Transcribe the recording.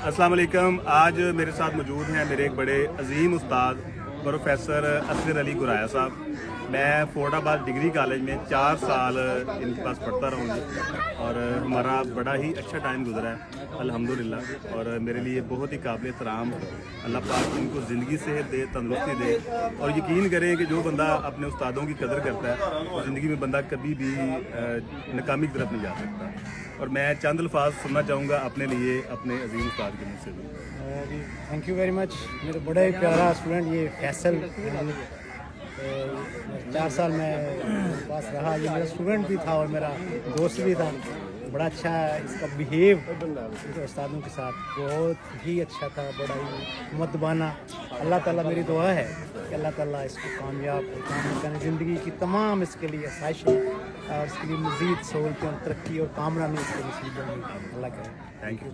अस्सलाम वालेकुम। आज मेरे साथ मौजूद हैं मेरे एक बड़े अजीम उस्ताद प्रोफेसर असगर अली गुराया साहब। मैं फोर्डाबाद डिग्री कॉलेज में 4 साल इनके पास पढ़ता रहा हूँ और हमारा बड़ा ही अच्छा टाइम गुजरा है अल्हम्दुलिल्लाह। और मेरे लिए बहुत ही काबिल एहतराम, अल्लाह पाक इनको ज़िंदगी सेहत दे, तंदुरुस्ती दे। और यकीन करें कि जो बंदा अपने उस्तादों की कदर करता है ज़िंदगी में बंदा कभी भी नाकामी की तरफ नहीं जा सकता। और मैं चंद अल्फाज सुनना चाहूँगा अपने लिए अपने अजीम उस्ताद के मुँह से भी। Thank you very much. मेरा बड़ा ही प्यारा स्टूडेंट ये फैसल, 4 साल मैं पास रहा। ये मेरा स्टूडेंट भी था और मेरा दोस्त भी था। बड़ा अच्छा इसका बिहेव उस्तादों के साथ बहुत ही अच्छा था, बड़ा ही मुअद्दबाना। अल्लाह ताला मेरी दुआ है कि अल्लाह ताला इसको कामयाब करने, ज़िंदगी की तमाम इसके लिए आसाइशें और इसके लिए मज़ीद सहूलतें और तरक्की और कामयाबी इसके नसीब होंगी। अल्लाह करे। Thank you.